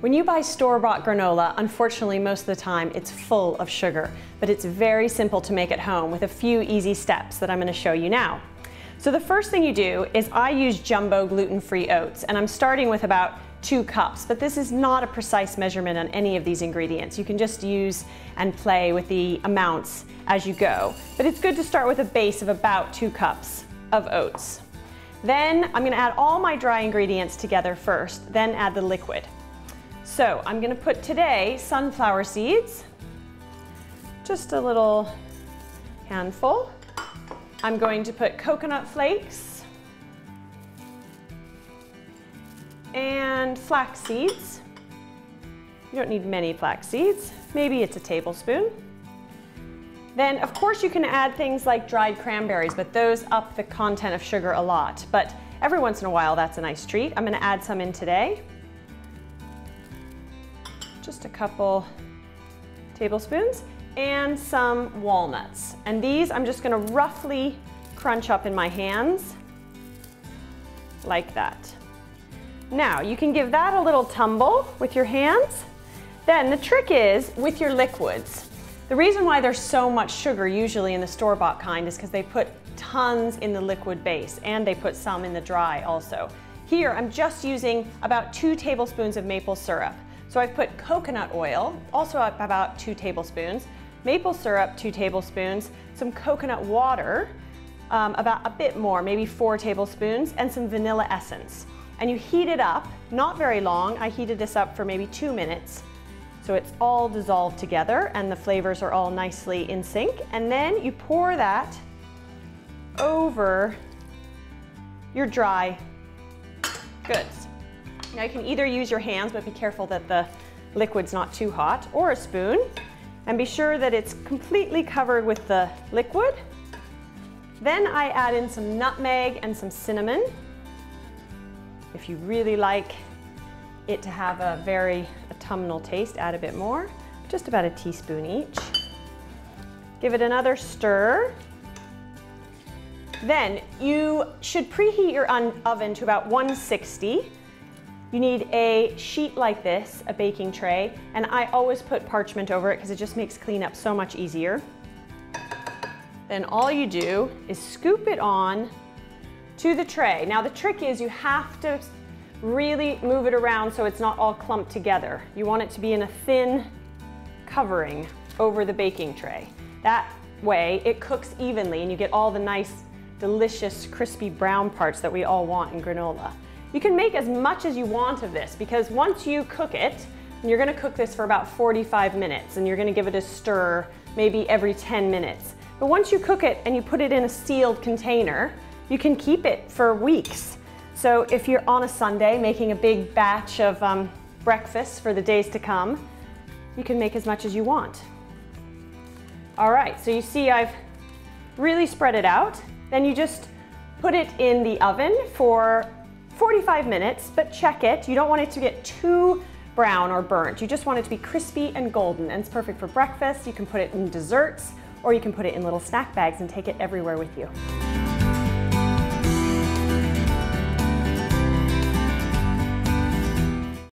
When you buy store-bought granola, unfortunately most of the time it's full of sugar, but it's very simple to make at home with a few easy steps that I'm going to show you now. So the first thing you do is I use jumbo gluten-free oats, and I'm starting with about 2 cups, but this is not a precise measurement on any of these ingredients. You can just use and play with the amounts as you go, but it's good to start with a base of about 2 cups of oats. Then I'm going to add all my dry ingredients together first, then add the liquid. So I'm going to put today sunflower seeds, just a little handful. I'm going to put coconut flakes and flax seeds. You don't need many flax seeds, maybe it's a tablespoon. Then of course you can add things like dried cranberries, but those up the content of sugar a lot. But every once in a while that's a nice treat. I'm going to add some in today. Just a couple tablespoons, and some walnuts. And these I'm just going to roughly crunch up in my hands like that. Now you can give that a little tumble with your hands. Then the trick is with your liquids. The reason why there's so much sugar usually in the store-bought kind is because they put tons in the liquid base, and they put some in the dry also. Here I'm just using about 2 tablespoons of maple syrup. So I've put coconut oil, also about 2 tablespoons, maple syrup 2 tablespoons, some coconut water, about a bit more, maybe 4 tablespoons, and some vanilla essence. And you heat it up, not very long. I heated this up for maybe 2 minutes. So it's all dissolved together and the flavors are all nicely in sync. And then you pour that over your dry goods. Now you can either use your hands, but be careful that the liquid's not too hot, or a spoon, and be sure that it's completely covered with the liquid. Then I add in some nutmeg and some cinnamon. If you really like it to have a very autumnal taste, add a bit more, just about a teaspoon each. Give it another stir. Then you should preheat your oven to about 160. You need a sheet like this, a baking tray, and I always put parchment over it because it just makes cleanup so much easier. Then all you do is scoop it on to the tray. Now the trick is you have to really move it around so it's not all clumped together. You want it to be in a thin covering over the baking tray. That way it cooks evenly and you get all the nice, delicious, crispy brown parts that we all want in granola. You can make as much as you want of this, because once you cook it, and you're going to cook this for about 45 minutes, and you're going to give it a stir maybe every 10 minutes. But once you cook it and you put it in a sealed container, you can keep it for weeks. So if you're on a Sunday making a big batch of breakfast for the days to come, you can make as much as you want. All right, so you see I've really spread it out. Then you just put it in the oven for 45 minutes, but check it. You don't want it to get too brown or burnt. You just want it to be crispy and golden, and it's perfect for breakfast. You can put it in desserts, or you can put it in little snack bags and take it everywhere with you.